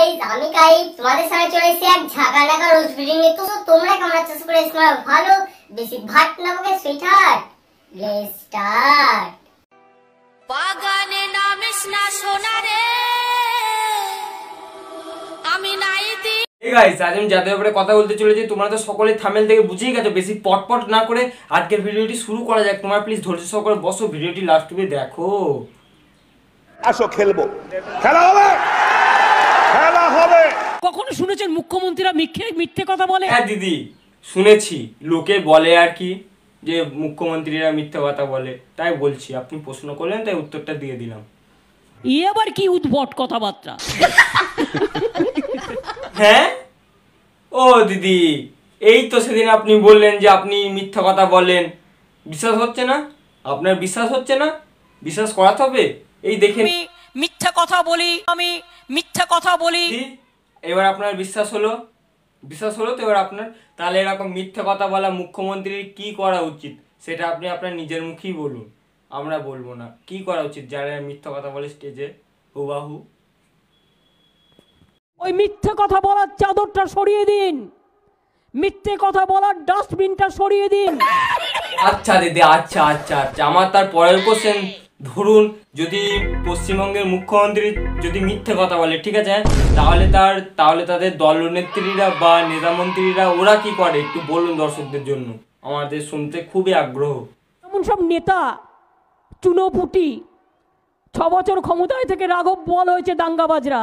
Guys, আমি guys তোমাদের সামনে চলে এসেছি এক ঝাঁকানাকা রোজ ভিডিও নিয়ে। তো তোমরা কেমন আছো? করে তোমরা ভালো, বেশি ভাট না বকে সুইটহার্ট। Let's start. বাগানে নামিস না সোনা রে, আমি নাইতি। এই গাইস, আজ আমি যাদের ব্যাপারে কথা বলতে চলেছি তোমরা তো সকলে থাম্বনেল থেকে বুঝেই গেছো। বেশি পটপট না করে আজকের ভিডিওটি শুরু করা যাক। তোমরা প্লিজ ধৈর্য সহকারে বসো, ভিডিওটি লাস্ট অবধি দেখো। আসো খেলবো, খেলা হবে, খেলা হবে। কখনো শুনেছেন মুখ্যমন্ত্রীরা মিথ্যে কথা বলে? হ্যাঁ দিদি, শুনেছি, লোকে বলে আর কি যে মুখ্যমন্ত্রীরা মিথ্যে কথা বলে, তাই বলছি। আপনি প্রশ্ন করলেন তাই উত্তরটা দিয়ে দিলাম। আবার কি উদ্ভট কথাবার্তা? হ্যাঁ ও দিদি, এই তো সেদিন আপনি বললেন যে আপনি মিথ্যা কথা বলেন, বিশ্বাস হচ্ছে না? আপনার বিশ্বাস হচ্ছে না? বিশ্বাস করাতে হবে। এই দেখেন, আমি মিথ্যা কথা বলি, আমি মিথ্যা কথা বলি। এবার আপনার বিশ্বাস হলো, বিশ্বাস হলো তো এবার আপনার। তাহলে এরকম মিথ্যা কথা বলা মুখ্যমন্ত্রীর কি করা উচিত সেটা আপনি আপনার নিজের মুখেই বলুন, আমরা বলবো না। কি করা উচিত যারা মিথ্যা কথা বলে স্টেজে হুবাহু? ওই মিথ্যে কথা বলার চাদরটা সরিয়ে দিন, মিথ্যে কথা বলার ডাস্টবিনটা সরিয়ে দিন। আচ্ছা দিদি, আচ্ছা আচ্ছা আচ্ছা। আমার তার পরের কোশ্চেন, ধরুন যদি পশ্চিমবঙ্গের মুখ্যমন্ত্রী যদি মিথ্যে কথা বলে, ঠিক আছে, তাহলে তাদের দলনেত্রীরা বা নেতা মন্ত্রীরা ওরা কি করে একটু বলুন দর্শকদের জন্য, আমাদের শুনতে খুবই আগ্রহ। এমন সব নেতা চুনোপুটি 6 বছর ক্ষমতায় থেকে রাঘব বল হয়েছে দাঙ্গাবাজরা,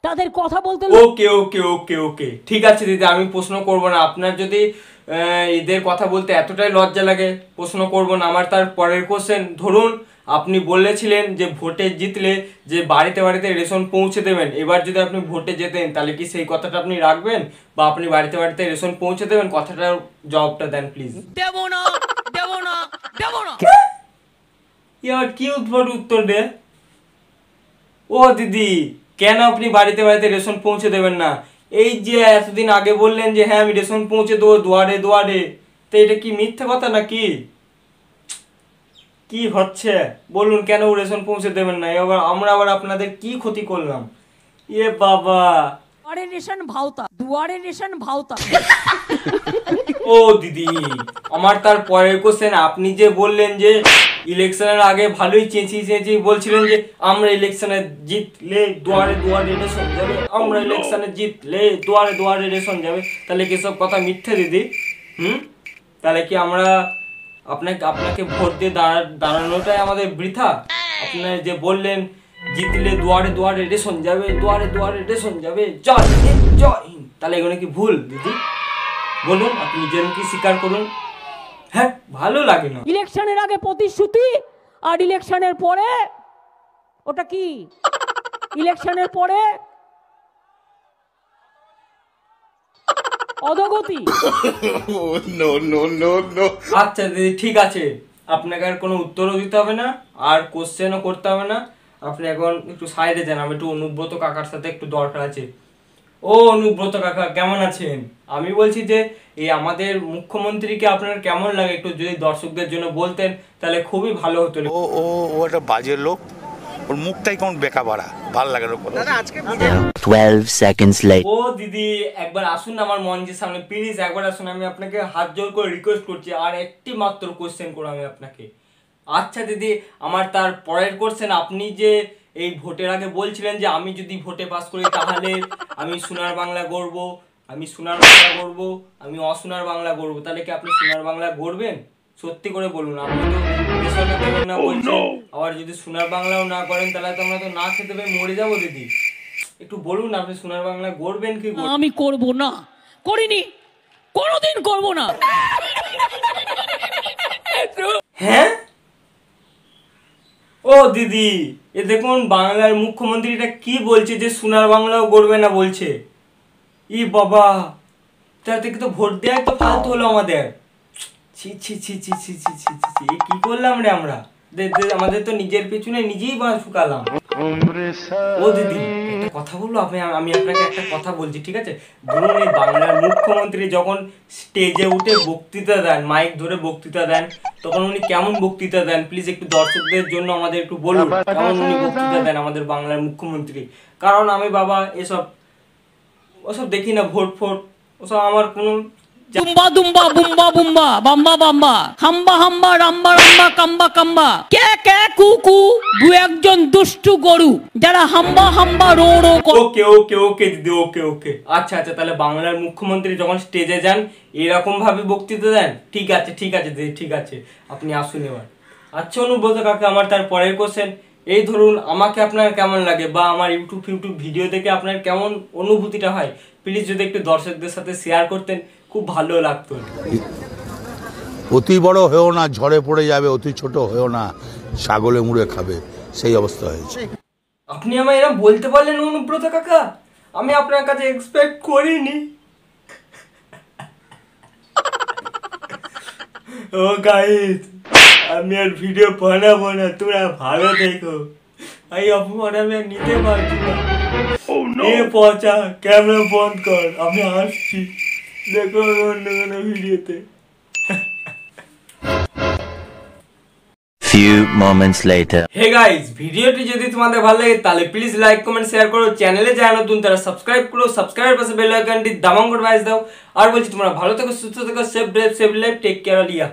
তাদের কথা বলতে। ওকে ওকে ওকে ওকে, ঠিক আছে দিদি, আমি প্রশ্ন করব না। আপনার যদি এদের কথা বলতে এতটাই লজ্জা লাগে, প্রশ্ন করব না। আমার তার পরের কোশ্চেন, ধরুন আপনি বলেছিলেন যে ভোটে জিতলে যে বাড়িতে বাড়িতে রেশন পৌঁছে দেবেন। এবার যদি আপনি ভোটে যেতেন তাহলে কি সেই কথাটা আপনি রাখবেন, বা আপনি বাড়িতে বাড়িতে রেশন পৌঁছে দেবেন? কথাটার জবাবটা দেন প্লিজ। দেব না, দেব না, দেব না। ইয়ার কি উদ্ভট উত্তর দে। ও দিদি, কেন আপনি বাড়িতে বাড়িতে রেশন পৌঁছে দেবেন না? এই যে এতদিন আগে বললেন যে হ্যাঁ আমি রেশন পৌঁছে দেবো দুয়ারে দুয়ারে, তো এটা কি মিথ্যে কথা নাকি? কি হচ্ছে বলুন, কেন রেশন পৌঁছে দেবেন না? আমরা আবার আপনাদের কি ক্ষতি করলাম? এ বাবা, দুয়ারে রেশন ভাওতা, দুয়ারে রেশন ভাওতা। ও দিদি, আমার তার পরের কোশ্চেন, আপনি যে বললেন যে ইলেকশনের আগে ভালোই চেঁচিয়ে বলছিলেন যে আমরা ইলেকশনে জিতলে দুয়ারে দুয়ারে রেশন যাবে, আমরা ইলেকশনে জিতলে দুয়ারে দুয়ারে রেশন যাবে, তাহলে কি সব কথা মিথ্যে দিদি? তাহলে কি আমরা আপনাকে ভোট দিয়ে দাঁড়ানোটাই আমাদের বৃথা? আপনার যে বললেন জিতলে দুয়ারে দুয়ারে রেশন যাবে, দুয়ারে দুয়ারে রেশন যাবে, জয় হিন্দ জয় হিন্দ, তাহলে এগুলো কি ভুল দিদি? বলুন, আপনি নিজের কি স্বীকার করুন। হ্যাঁ, ভালো লাগে না। ইলেকশনের আগে প্রতিশ্রুতি আর ইলেকশনের পরে ওটা কি? ইলেকশনের পরে অধোগতি। আচ্ছা দিদি, ঠিক আছে, আপনাকে আর কোনো উত্তরও দিতে হবে না, আর কোশ্চেনও করতে হবে না। আপনি এখন একটু সাইডে যান, আমি একটু অনুব্রত কাকার সাথে একটু দরকার আছে। ও অনুব্রত কাকা, কেমন আছেন? আমি বলছি যে এই আমাদের মুখ্যমন্ত্রীকে আপনার কেমন লাগে একটু যদি দর্শকদের জন্য বলতেন তাহলে খুবই ভালো হতো। ও একটা বাজে লোক, ওর মুখটাই কেমন বেকা বাড়া, ভালো লাগে না। 12 seconds later. ও দিদি, একবার আসুন না আমার মঞ্চের সামনে, প্লিজ একবার আসুন। আমি আপনাকে হাত জোর করে রিকোয়েস্ট করছি, আর একটি মাত্র কোশ্চেন করো আমি আপনাকে। আচ্ছা দিদি, আমার তার পরের কোশ্চেন, আপনি যে এই ভোটের আগে বলছিলেন যে আমি যদি ভোটে পাস করি তাহলে আমি সোনার বাংলা গড়বো, আমি সোনার বাংলা গড়বো, আমি অসোনার বাংলা গড়বো, তাহলে কি আপনি সোনার বাংলা গড়বেন? সত্যি করে বলুন। আপনি তো রেশনে দেবেন না বলছেন, আবার যদি সোনার বাংলাও না করেন তাহলে তো আমরা তো না খেতে পেয়ে মরে যাবো দিদি। একটু বলুন আপনি সোনার বাংলা গড়বেন কি? আমি করব না, করিনি, কোনোদিন করব না। হ্যাঁ ও দিদি, এ দেখুন বাংলার মুখ্যমন্ত্রীটা কি বলছে যে সোনার বাংলাও গড়বে না বলছে। ই বাবা, তার থেকে তো ভোট দেওয়াই তো ফালতু হলো আমাদের। ছি ছি ছি ছি ছি ছি ছি ছি, কি করলাম রে আমরা? আমাদের তো নিজের পেছনে নিজেই বাঁশ ফুকালাম। ও দিদি একটা কথা বলবো, আমি আপনাকে একটা কথা বলছি, ঠিক আছে? ধরুন এই বাংলার মুখ্যমন্ত্রী যখন স্টেজে উঠে বক্তৃতা দেন, মাইক ধরে বক্তৃতা দেন, তখন উনি কেমন বক্তৃতা দেন প্লিজ একটু দর্শকদের জন্য আমাদের একটু বলুন, কেমন উনি বক্তৃতা দেন আমাদের বাংলার মুখ্যমন্ত্রী। কারণ আমি বাবা ওসব দেখি না, ভোট ওসব আমার কোনো দুম্বা দুম্বা বুম্বা বুম্বা বাম্বা বাম্বা হাম্বা হাম্বা রাম্বা রাম্বা কাম্বা কাম্বা কে কে কু কু, দু একজন দুষ্টু গরু যারা হাম্বা হাম্বা রো রো করে। ওকে ওকে ওকে দিদি, ওকে ওকে। আচ্ছা তাহলে বাংলার মুখ্যমন্ত্রী যখন স্টেজে যান এরকম ভাবে বক্তৃতা দেন? ঠিক আছে দিদি, ঠিক আছে, আপনি আসুন এবার। আচ্ছা অনুব্রত কাকা, আমার তার পরের কোশ্চেন, এই ধরুন আমাকে আপনার কেমন লাগে বা আমার ইউটিউব ভিডিও দেখে আপনার কেমন অনুভূতিটা হয়, প্লিজ যদি একটু দর্শকদের সাথে শেয়ার করতেন খুব ভালো লাগতো। অতি বড় হয়েও না, ঝড়ে পড়ে যাবে, অতি ছোট হয়েও না, ছাগলে মুড়ে খাবে, সেই অবস্থা হয়েছে। আপনি আমায় এরকম বলতে পারলেন অনুব্রত কাকা, আমি আপনার কাছে এক্সপেক্ট করিনি। ও গাইস, আমি আর ভিডিও বানাবো না, তোমরা ভালো থেকো। এই অপমান আমি আর নিতে পারছি না। পচা ক্যামেরা বন্ধ কর, আমি আসছি, দেখো অন্য কোনো ভিডিওতে। Few moments later. Hey guys, ভিডিওটি যদি তোমাদের ভালো লাগে তাহলে প্লিজ লাইক কমেন্ট শেয়ার করো, চ্যানেলে যারা নতুন তারা সাবস্ক্রাইব করো, সাবস্ক্রাইবের পাশে বেল আইকনটি দামাং করে বাজ দাও। আর বলছি তোমরা ভালো থেকো, সুস্থ থেকো, সেভ লাইফ, টেক কেয়ার, লিয়া।